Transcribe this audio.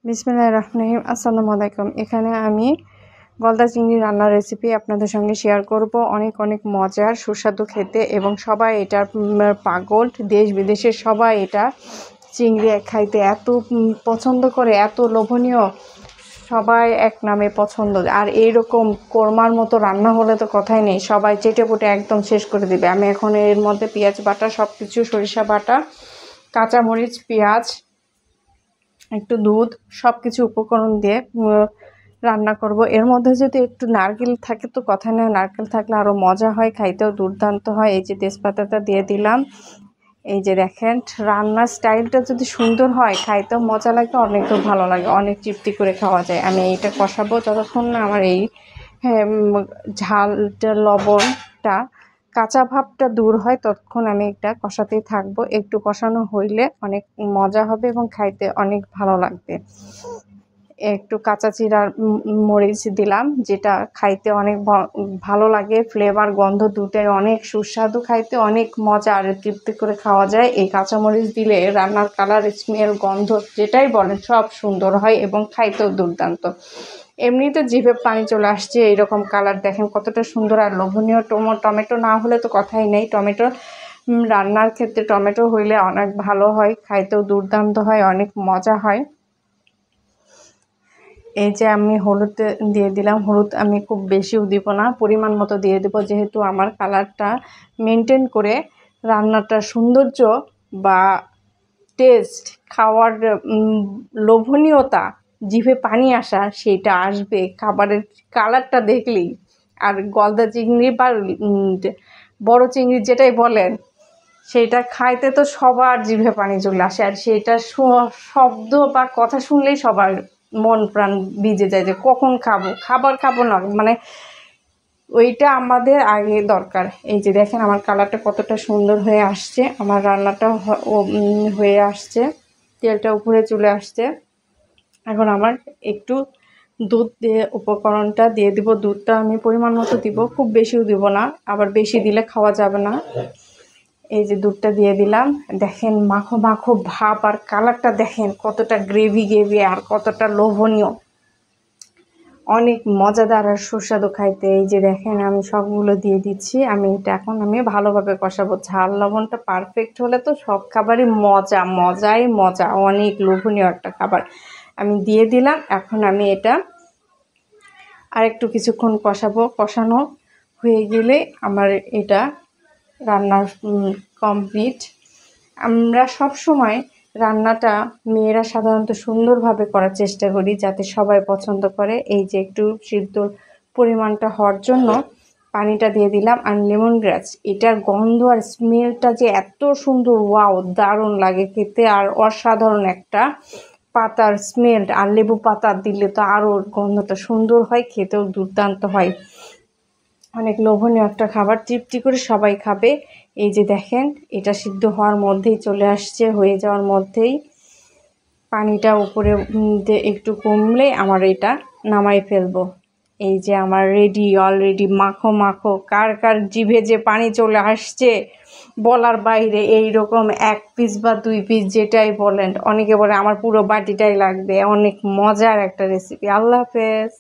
বিসমিল্লাহির রহমানির রহিম। আসসালামু আলাইকুম। এখানে আমি গলদা চিংড়ি রান্নার রেসিপি আপনাদের সঙ্গে শেয়ার করব। অনেক অনেক মজার, সুস্বাদু খেতে, এবং সবাই এটার পাগল। দেশ বিদেশের সবাই এটা চিংড়ি খাইতে এত পছন্দ করে, এত লোভনীয়, সবাই এক নামে পছন্দ। আর এইরকম কোরমার মতো রান্না হলে তো কথাই নেই, সবাই চেটেপুটে একদম শেষ করে দিবে। আমি এখন এর মধ্যে পেঁয়াজ বাটা, সব কিছু, সরিষা বাটা, কাঁচামরিচ, পেঁয়াজ, একটু দুধ, সব কিছু উপকরণ দিয়ে রান্না করব। এর মধ্যে যদি একটু নারকেল থাকে তো কথা নেই, নারকেল থাকলে আরও মজা হয়, খাইতেও দুর্দান্ত হয়। এই যে তেজপাতাটা দিয়ে দিলাম। এই যে দেখেন, রান্নার স্টাইলটা যদি সুন্দর হয়, খাইতেও মজা লাগে, অনেকও ভালো লাগে, অনেক তৃপ্তি করে খাওয়া যায়। আমি এইটা কষাবো যতক্ষণ না আমার এই ঝালটা, লবণটা, কাঁচা ভাবটা দূর হয়, ততক্ষণ আমি এটা কষাতেই থাকবো। একটু কষানো হইলে অনেক মজা হবে এবং খাইতে অনেক ভালো লাগবে। একটু কাঁচা চিরা মরিচ দিলাম, যেটা খাইতে অনেক ভালো লাগে। ফ্লেভার, গন্ধ দুটাই অনেক সুস্বাদু, খাইতে অনেক মজা, আর তৃপ্তি করে খাওয়া যায়। এই কাঁচামরিচ দিলে রান্নার কালার, স্মেল, গন্ধ যেটাই বলেন সব সুন্দর হয় এবং খাইতেও দুর্দান্ত। এমনিতে জিভে পানি চলে আসছে। এইরকম কালার দেখেন কতটা সুন্দর আর লোভনীয়। টমেটো না হলে তো কথাই নেই। টমেটো রান্নার ক্ষেত্রে টমেটো হইলে অনেক ভালো হয়, খাইতেও দুর্দান্ত হয়, অনেক মজা হয়। এই যে আমি হলুদ দিয়ে দিলাম। হলুদ আমি খুব বেশিও দিব না, পরিমাণ মতো দিয়ে দেব, যেহেতু আমার কালারটা মেনটেন করে রান্নাটা সৌন্দর্য বা টেস্ট, খাওয়ার লোভনীয়তা, জিভে পানি আসা, সেটা আসবে খাবারের কালারটা দেখলেই। আর গলদা চিংড়ি বা বড় চিংড়ি যেটাই বলেন, সেইটা খাইতে তো সবার জিভে পানি চলে আসে, আর সেটা শব্দ বা কথা শুনলেই সবার মন প্রাণ ভিজে যায় যে কখন খাবো না, মানে ওইটা আমাদের আগে দরকার। এই যে দেখেন আমার কালারটা কতটা সুন্দর হয়ে আসছে, আমার রান্নাটা হয়ে আসছে, তেলটা উপরে চলে আসছে। এখন আমার একটু দুধ দিয়ে উপকরণটা দিয়ে দিব। দুধটা আমি পরিমাণ মতো দিব, খুব বেশিও দিব না, আবার বেশি দিলে খাওয়া যাবে না। এই যে দুধটা দিয়ে দিলাম। দেখেন মাখো মাখো ভাব, আর কালারটা দেখেন কতটা গ্রেভি আর কতটা লোভনীয়, অনেক মজাদার আর সুস্বাদু খাইতে। এই যে দেখেন আমি সবগুলো দিয়ে দিচ্ছি। এখন আমি ভালোভাবে কষাবো। ঝাল লবণটা পারফেক্ট হলে তো সব খাবারই মজা, অনেক লোভনীয় একটা খাবার। আমি দিয়ে দিলাম। এখন আমি এটা আর একটু কিছুক্ষণ কষাবো। কষানো হয়ে গেলে আমার এটা রান্নার কমপ্লিট। আমরা সব সময় রান্নাটা মেয়েরা সাধারণত সুন্দরভাবে করার চেষ্টা করি, যাতে সবাই পছন্দ করে। এই যে একটু সিদ্ধ পরিমাণটা হওয়ার জন্য পানিটা দিয়ে দিলাম। আর লেমন গ্রাস, এটার গন্ধ আর স্মেলটা যে এত সুন্দর, ওয়াও, দারুণ লাগে খেতে, আর অসাধারণ একটা পাতার স্মেল। আর লেবু পাতা দিলে তো আরও গন্ধটা সুন্দর হয়, খেতেও দুর্দান্ত হয়। অনেক লোভনীয় একটা খাবার, তৃপ্তি করে সবাই খাবে। এই যে দেখেন এটা সিদ্ধ হওয়ার মধ্যেই চলে আসছে, হয়ে যাওয়ার মধ্যেই পানিটা উপরে একটু কমলে আমার এটা নামাই ফেলবো। এই যে আমার রেডি, অলরেডি মাখো মাখো। কার কার জিভে যে পানি চলে আসছে বলার বাইরে। এই রকম 1 পিস বা 2 পিস যেটাই বলেন, অনেকে বলে আমার পুরো বাটিটাই লাগবে। অনেক মজার একটা রেসিপি। আল্লাহ হাফেজ।